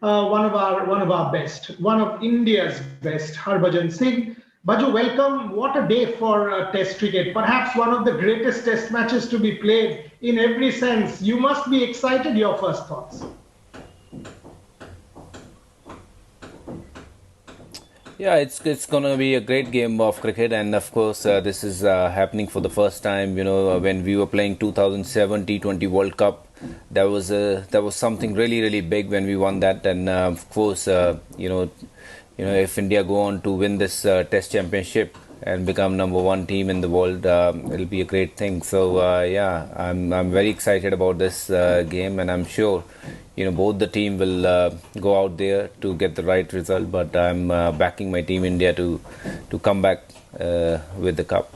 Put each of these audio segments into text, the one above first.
one of our best, one of India's best, Harbhajan Singh. Baju, welcome. What a day for Test cricket. Perhaps one of the greatest Test matches to be played in every sense. You must be excited. Your first thoughts. Yeah, it's gonna be a great game of cricket, and of course, this is happening for the first time. When we were playing 2007 T20 World Cup, that was something really big when we won that, and of course, if India go on to win this Test championship and become number one team in the world, it'll be a great thing. So yeah, I'm very excited about this game, and I'm sure both the team will go out there to get the right result. But I'm backing my team India to come back with the cup.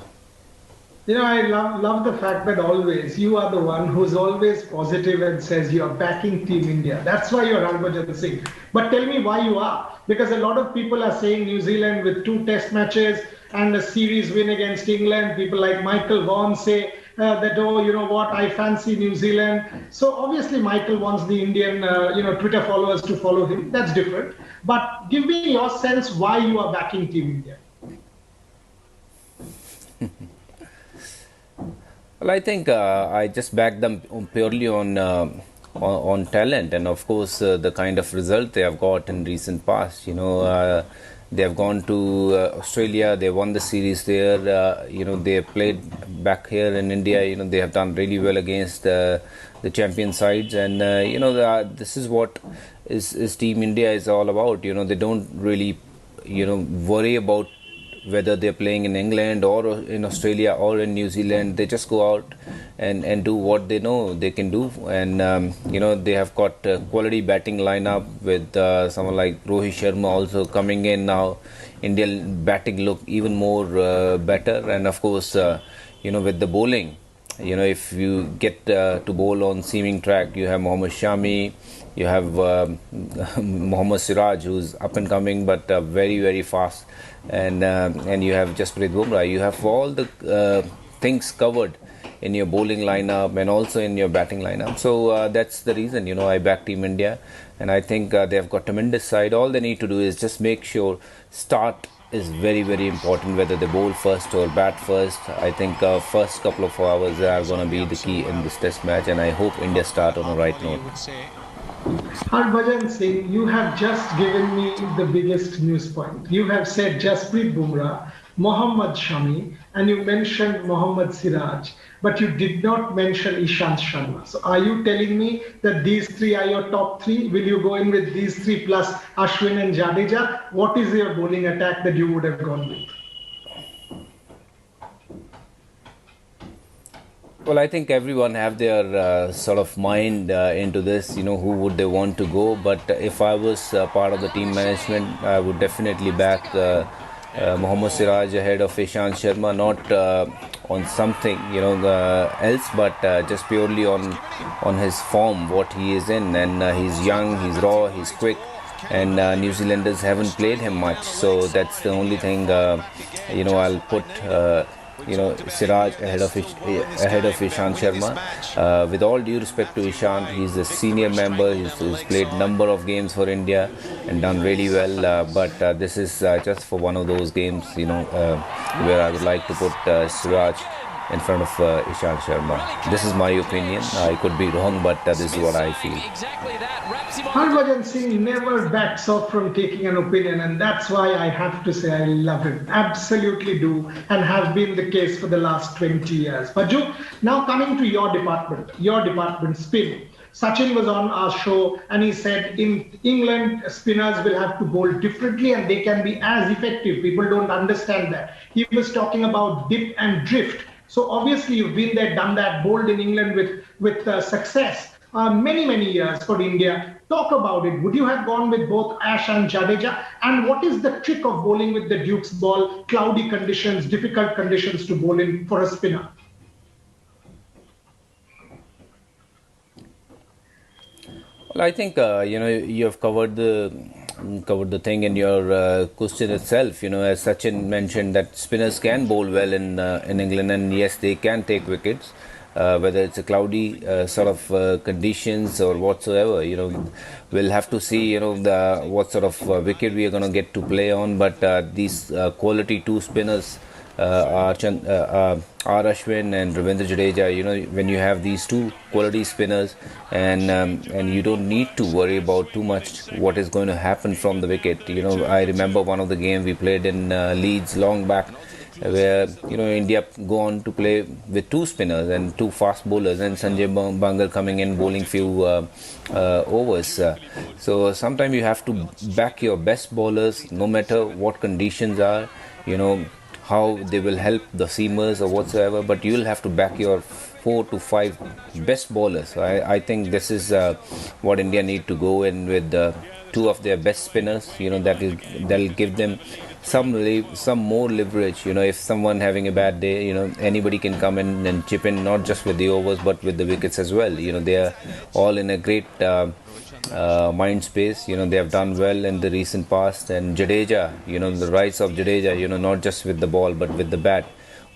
I love the fact that always you are the one who's always positive and says you are backing Team India. That's why you're Harbhajan Singh. But tell me why you are. Because a lot of people are saying New Zealand with 2 Test matches and a series win against England. People like Michael Vaughan say that, oh, you know what, I fancy New Zealand. So obviously Michael wants the Indian, Twitter followers to follow him. That's different. But give me your sense why you are backing Team India. Well, I think I just back them purely on talent, and of course the kind of result they have got in recent past. They have gone to Australia. They won the series there. They have played back here in India. They have done really well against the champion sides, and this is what is Team India is all about. They don't really worry about whether they're playing in England or in Australia or in New Zealand. They just go out and do what they know they can do. And, they have got a quality batting lineup with someone like Rohit Sharma also coming in now. Indian batting look even more better. And of course, with the bowling, if you get to bowl on seaming track, you have Mohammad Shami, you have Mohammad Siraj, who's up and coming but very fast, and you have Jasprit Bumrah. You have all the things covered in your bowling lineup and also in your batting lineup. So that's the reason I back Team India, and I think they have got tremendous side. All they need to do is just make sure start is very important, whether they bowl first or bat first. I think first couple of hours are going to be the key in this Test match, and I hope India start on a right note. Harbhajan Singh, you have just given me the biggest news point. You have said Jasprit Bumrah, Mohammad Shami, and you mentioned Mohammad Siraj, but you did not mention Ishant Sharma. So are you telling me that these 3 are your top 3? Will you go in with these 3 plus Ashwin and Jadeja? What is your bowling attack that you would have gone with? Well, I think everyone have their sort of mind into this, who would they want to go. But if I was part of the team management, I would definitely back Mohammad Siraj ahead of Ishant Sharma, not on something else, but just purely on his form, what he is in. And he's young, he's raw, he's quick, and New Zealanders haven't played him much. So that's the only thing I'll put Siraj ahead of Ishant Sharma. With all due respect to Ishant, he's a senior member. He's played number of games for India and done really well. But this is just for one of those games, where I would like to put Siraj in front of Ishant Sharma. This is my opinion. I could be wrong, but this is what I feel. Harbhajan Singh never backs off from taking an opinion, and that's why I have to say I love him. Absolutely do, and have been the case for the last 20 years. Baju, now coming to your department, spin. Sachin was on our show and he said in England, spinners will have to bowl differently and they can be as effective. People don't understand that. He was talking about dip and drift. So obviously you've been there, done that, bowled in England with success. Many years for India. Talk about it. Would you have gone with both Ash and Jadeja? And what is the trick of bowling with the Duke's ball? Cloudy conditions, difficult conditions to bowl in for a spinner. Well, I think you have covered the thing in your question itself. As Sachin mentioned, that spinners can bowl well in England, and yes, they can take wickets. whether it's a cloudy sort of conditions or whatsoever. We'll have to see, what sort of wicket we are going to get to play on. But these quality two spinners, R. Ashwin and Ravindra Jadeja, when you have these two quality spinners, and you don't need to worry about too much what is going to happen from the wicket. I remember one of the game we played in Leeds long back, where India go on to play with two spinners and two fast bowlers, and Sanjay Bangal coming in bowling few overs. So sometimes you have to back your best bowlers, no matter what conditions are. How they will help the seamers or whatsoever, but you'll have to back your 4 to 5 best bowlers. So I think this is what India need to go in with, two of their best spinners. That'll give them some more leverage. If someone having a bad day, anybody can come in and chip in, not just with the overs but with the wickets as well. They are all in a great mind space. They have done well in the recent past. And Jadeja, the rise of Jadeja, not just with the ball but with the bat,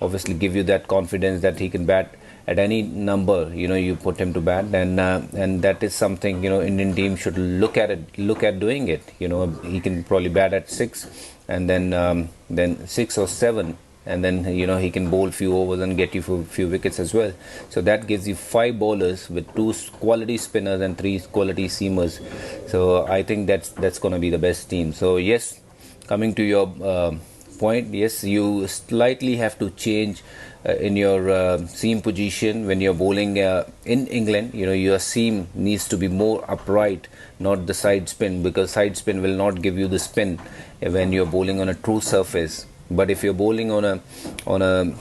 obviously give you that confidence that he can bat at any number. You put him to bat, and that is something Indian team should look at doing it. He can probably bat at 6, and then 6 or 7, and then he can bowl few overs and get you few wickets as well. So that gives you 5 bowlers with 2 quality spinners and 3 quality seamers. So I think that's going to be the best team. So yes, coming to your point, yes, you slightly have to change in your seam position when you're bowling in England. Your seam needs to be more upright, not the side spin, because side spin will not give you the spin when you're bowling on a true surface. But if you're bowling on a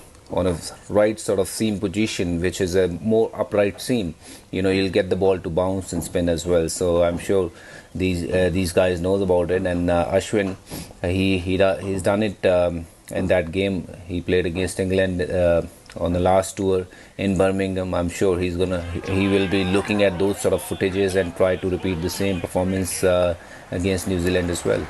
right sort of seam position, which is a more upright seam, you'll get the ball to bounce and spin as well. So I'm sure these guys knows about it. And Ashwin, he's done it in that game he played against England on the last tour in Birmingham. I'm sure he will be looking at those sort of footages and try to repeat the same performance against New Zealand as well.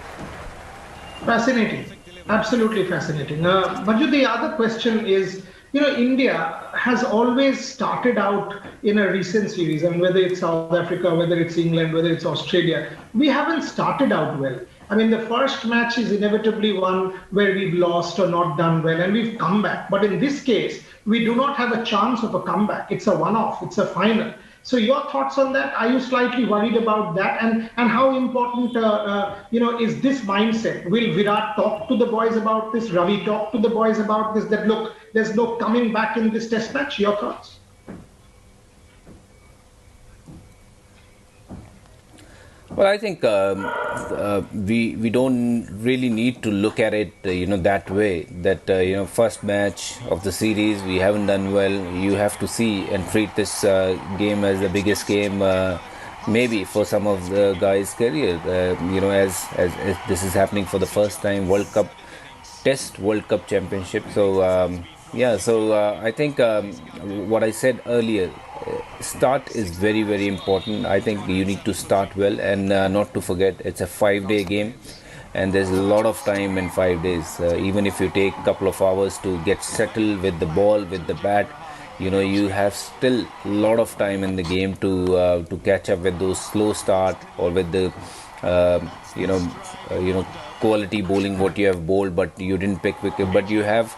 Fascinating. Absolutely fascinating. But the other question is, India has always started out in a recent series, and whether it's South Africa, whether it's England, whether it's Australia, we haven't started out well. I mean, the first match is inevitably one where we've lost or not done well, and we've come back. But in this case, we do not have a chance of a comeback. It's a one-off. It's a final. So your thoughts on that? Are you slightly worried about that? And how important, is this mindset? Will Virat talk to the boys about this? Ravi talk to the boys about this? That look, there's no coming back in this test match. Your thoughts? Well, I think we don't really need to look at it, that way. That first match of the series we haven't done well. You have to see and treat this game as the biggest game, maybe for some of the guys' career. As this is happening for the first time, World Cup Championship. So I think what I said earlier. Start is very, very important. I think you need to start well, and not to forget it's a 5-day game, and there's a lot of time in 5 days. Even if you take a couple of hours to get settled with the ball, with the bat, you have still a lot of time in the game to catch up with those slow start, or with the quality bowling what you have bowled but you didn't pick wicket, but you have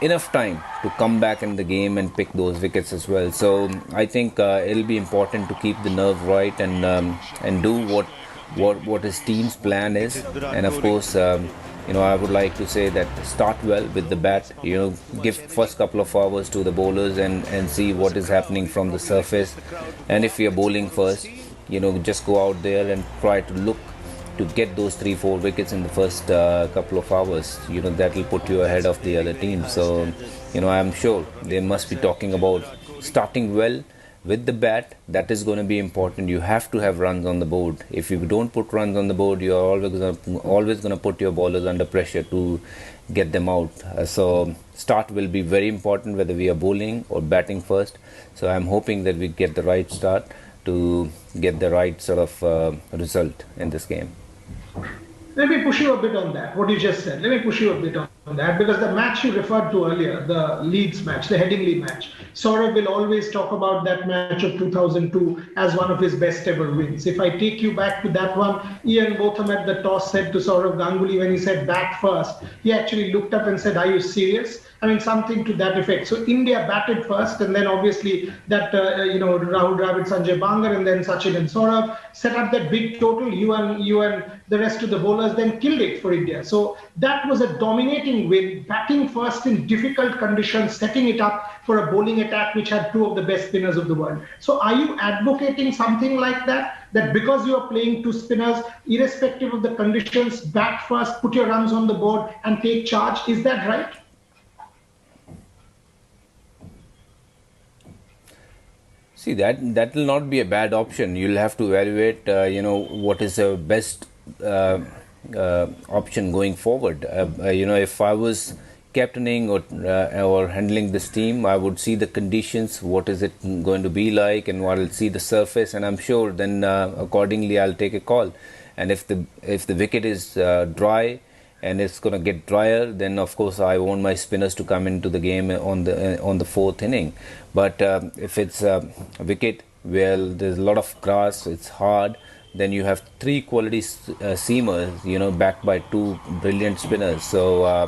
enough time to come back in the game and pick those wickets as well. So I think it'll be important to keep the nerve right, and do what his team's plan is. And of course, I would like to say that start well with the bat. Give first couple of hours to the bowlers and see what is happening from the surface. And if you're bowling first, just go out there and try to look to get those 3-4 wickets in the first couple of hours. That will put you ahead of the other team. So I'm sure they must be talking about starting well with the bat. That is going to be important. You have to have runs on the board. If you don't put runs on the board, you're always going to put your bowlers under pressure to get them out. So start will be very important, whether we are bowling or batting first. So I'm hoping that we get the right start to get the right sort of result in this game. Let me push you a bit on that, what you just said. Let me push you a bit on that, because the match you referred to earlier, the Leeds match, the Headingley match, Saurav will always talk about that match of 2002 as one of his best ever wins. If I take you back to that one, Ian Botham at the toss said to Saurav Ganguly when he said bat first, he actually looked up and said, "Are you serious?" I mean, something to that effect. So India batted first, and then obviously that, Rahul Dravid, Sanjay Bangar, and then Sachin and Saurav set up that big total. You and the rest of the bowlers then killed it for India. So that was a dominating win, batting first in difficult conditions, setting it up for a bowling attack which had two of the best spinners of the world. So are you advocating something like that? That because you are playing two spinners, irrespective of the conditions, bat first, put your runs on the board and take charge? Is that right? See, that will not be a bad option. You'll have to evaluate, what is the best option going forward. If I was captaining or handling this team, I would see the conditions, what is it going to be like, and I'll see the surface, and I'm sure then accordingly I'll take a call. And if the wicket is dry and it's going to get drier, then of course I want my spinners to come into the game on the fourth inning. But if it's a wicket where there's a lot of grass, it's hard, then you have three quality seamers, backed by two brilliant spinners. So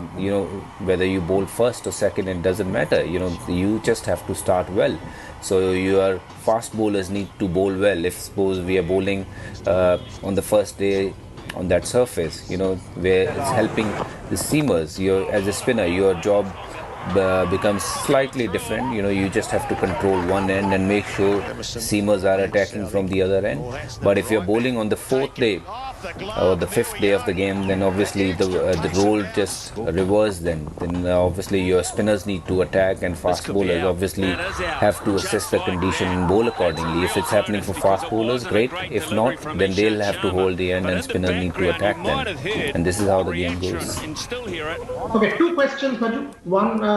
whether you bowl first or second, it doesn't matter. You just have to start well. So your fast bowlers need to bowl well. If suppose we are bowling on the first day on that surface, where it's helping the seamers, as a spinner, your job becomes slightly different. You just have to control one end and make sure seamers are attacking from the other end. But if you're bowling on the fourth day or the fifth day of the game, then obviously the role just reverses. Then obviously your spinners need to attack, and fast bowlers obviously have to assess the condition and bowl accordingly. If it's happening for fast bowlers, great. If not, then they'll have to hold the end and spinners need to attack them. And this is how the game goes. Okay, two questions, Baju. One,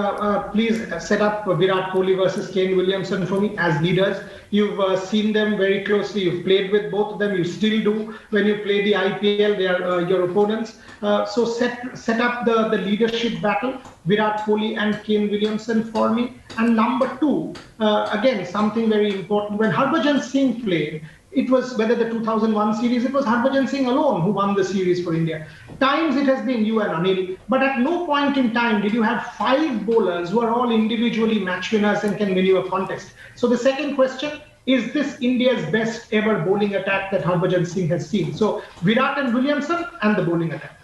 please set up Virat Kohli versus Kane Williamson for me as leaders. You've seen them very closely. You've played with both of them. You still do when you play the IPL. They are your opponents. So set up the leadership battle, Virat Kohli and Kane Williamson for me. And number two, again, something very important. When Harbhajan Singh played, it was, whether the 2001 series, it was Harbhajan Singh alone who won the series for India. Times it has been you and Anil, but at no point in time did you have five bowlers who are all individually match winners and can win you a contest. So the second question, is this India's best ever bowling attack that Harbhajan Singh has seen? So Virat and Williamson and the bowling attack.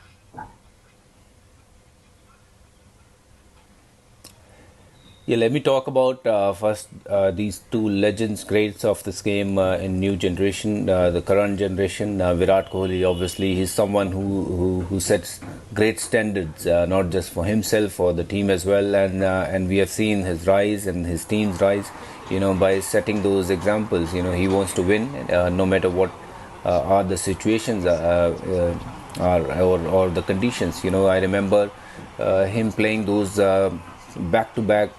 Yeah, let me talk about first these two legends, greats of this game in new generation, the current generation. Virat Kohli, obviously, he's someone who sets great standards, not just for himself, for the team as well. And we have seen his rise and his team's rise, by setting those examples. He wants to win, no matter what are the situations or the conditions. I remember him playing those back-to-back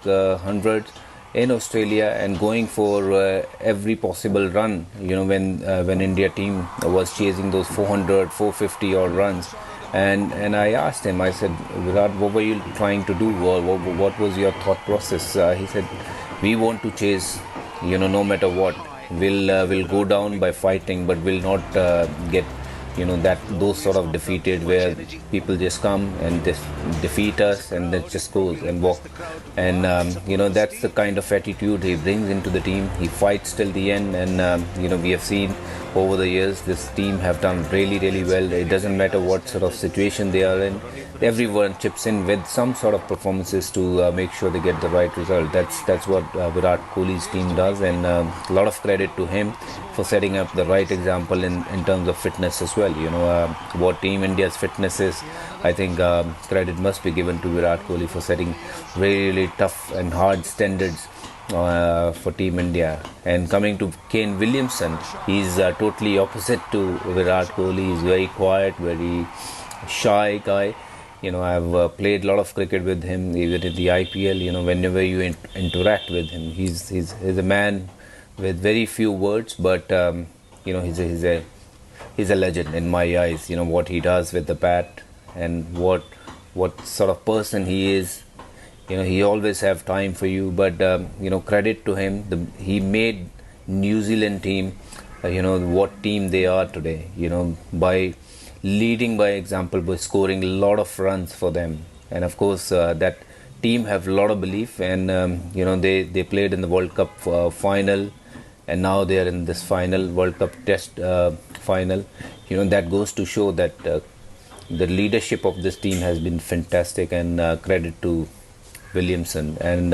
hundreds in Australia and going for every possible run, when India team was chasing those 400, 450 odd runs. And I asked him, I said, Virat, what were you trying to do? Or what was your thought process? He said, we want to chase, no matter what. We'll go down by fighting, but we'll not get those sort of defeated where people just come and just defeat us and then just goes and walk. And that's the kind of attitude he brings into the team. He fights till the end, and we have seen over the years this team have done really, really well. It doesn't matter what sort of situation they are in. Everyone chips in with some sort of performances to make sure they get the right result. That's what Virat Kohli's team does, and a lot of credit to him for setting up the right example in terms of fitness as well. What Team India's fitness is, I think credit must be given to Virat Kohli for setting really, really tough and hard standards for Team India. And coming to Kane Williamson, he's totally opposite to Virat Kohli. He's very quiet, very shy guy. I've played a lot of cricket with him, even in the IPL. Whenever you interact with him, he's a man with very few words, but he's he's a legend in my eyes. You know what he does with the bat, and what sort of person he is. You know, he always have time for you. But you know, credit to him. He made New Zealand team. You know what team they are today. You know, by leading by example, by scoring a lot of runs for them, and of course that team have a lot of belief. And you know, they played in the World Cup final, and now they are in this final World Cup Test final. You know, that goes to show that the leadership of this team has been fantastic, and credit to Williamson. And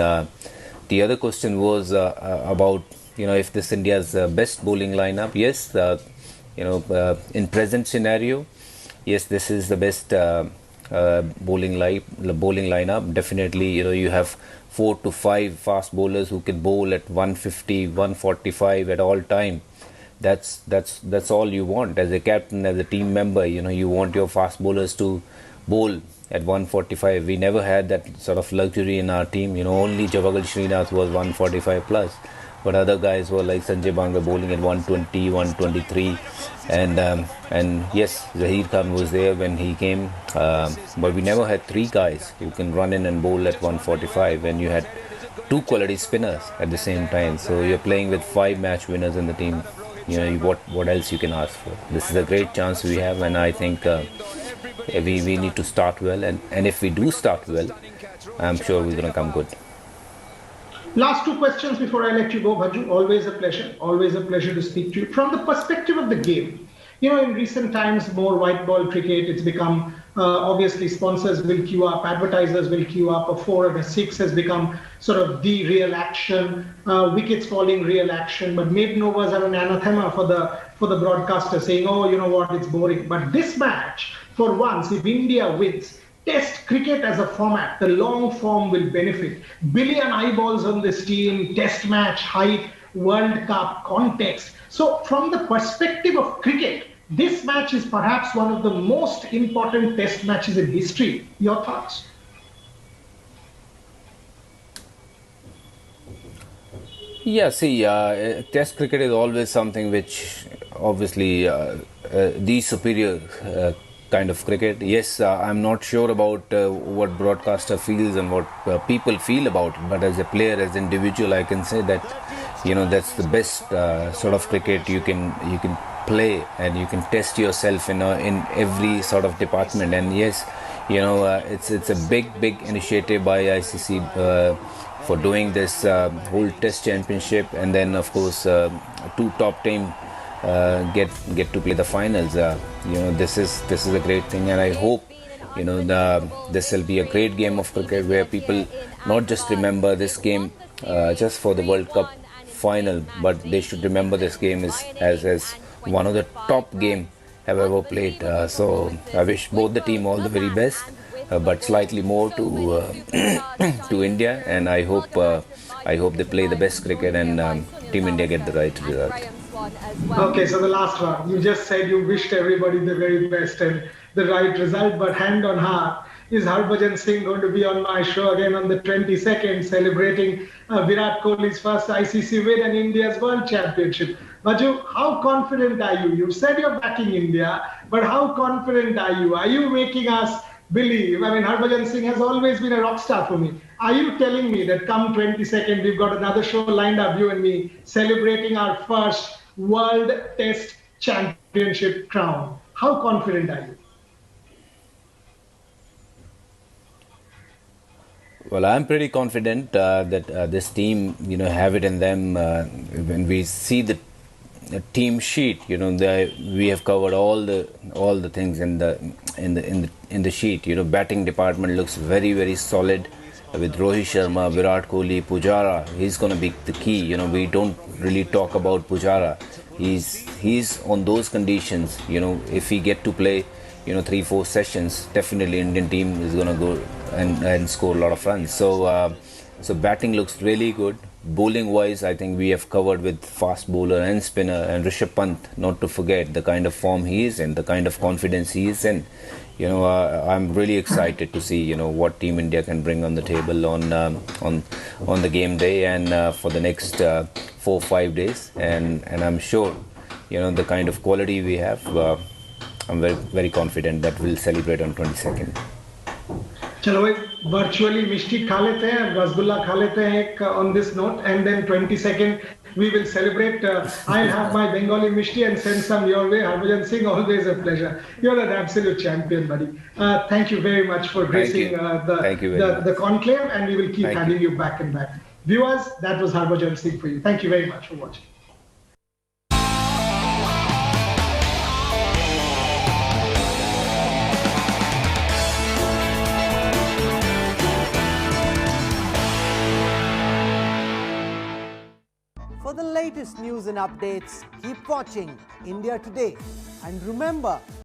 the other question was about, you know, if this India's best bowling lineup. Yes, you know, in present scenario, yes, this is the best bowling lineup. Definitely, you know, you have 4 to 5 fast bowlers who can bowl at 150, 145 at all time. That's all you want as a captain, as a team member. You know, you want your fast bowlers to bowl at 145. We never had that sort of luxury in our team. You know, only Javagal Srinath was 145 plus, but other guys were like Sanjay Banga bowling at 120, 123, and yes, Zahir Khan was there when he came, but we never had 3 guys who can run in and bowl at 145, and you had 2 quality spinners at the same time. So you're playing with 5 match winners in the team. You know, what else you can ask for? This is a great chance we have, and I think we need to start well, and if we do start well, I'm sure we're going to come good. Last 2 questions before I let you go, Bhaju. Always a pleasure to speak to you. From the perspective of the game, you know, in recent times, more white ball cricket, it's become, obviously sponsors will queue up, advertisers will queue up, a 4 and a 6 has become sort of the real action, wickets falling real action, but maiden overs are an anathema for the broadcaster, saying, oh, you know what, it's boring. But this match, for once, if India wins, Test cricket as a format, the long form will benefit. Billion eyeballs on this team, Test match, height, World Cup context. So from the perspective of cricket, this match is perhaps one of the most important Test matches in history. Your thoughts? Yeah, see, Test cricket is always something which obviously the superior kind of cricket. Yes, I'm not sure about what broadcaster feels and what people feel about it, but as a player, as an individual, I can say that, you know, that's the best sort of cricket you can play, and you can test yourself in every sort of department. And yes, you know, it's a big initiative by ICC for doing this whole Test championship, and then of course 2 top team get to play the finals. You know, this is a great thing, and I hope, you know, this will be a great game of cricket where people not just remember this game just for the World Cup final, but they should remember this game as one of the top game have ever played. So I wish both the team all the very best, but slightly more to to India, and I hope they play the best cricket, and Team India get the right result. Okay, so the last one. You just said you wished everybody the very best and the right result, but hand on heart, is Harbhajan Singh going to be on my show again on the 22nd, celebrating Virat Kohli's first ICC win and India's World Championship? Bhaju, how confident are you? You said you're backing India, but how confident are you? Are you making us believe? I mean, Harbhajan Singh has always been a rock star for me. Are you telling me that come 22nd, we've got another show lined up, you and me, celebrating our first World Test Championship crown? How confident are you? Well, I'm pretty confident that this team, you know, have it in them. When we see the team sheet, you know, we have covered all the things in the sheet. You know, batting department looks very solid with Rohit Sharma, Virat Kohli, Pujara. He's going to be the key. You know, we don't really talk about Pujara. He's on those conditions. You know, if he get to play, you know, 3-4 sessions, definitely Indian team is going to go and score a lot of runs. So batting looks really good. Bowling wise, I think we have covered with fast bowler and spinner, and Rishabh Pant, not to forget the kind of form he is in, the kind of confidence he is in. You know, I'm really excited to see, you know, what Team India can bring on the table on the game day and for the next 4-5 days, and I'm sure the kind of quality we have, I'm very, very confident that we'll celebrate on 22nd. चलो भाई virtually मिष्टी खा लेते हैं, रसगुल्ला खा लेते हैं एक on this note, and then 22nd we will celebrate. I'll have my Bengali mishti and send some your way. Harbhajan Singh, always a pleasure. You're an absolute champion, buddy. Thank you very much for gracing the conclave, and we will keep having you back and back. Viewers, that was Harbhajan Singh for you. Thank you very much for watching. For the latest news and updates, keep watching India Today. And remember,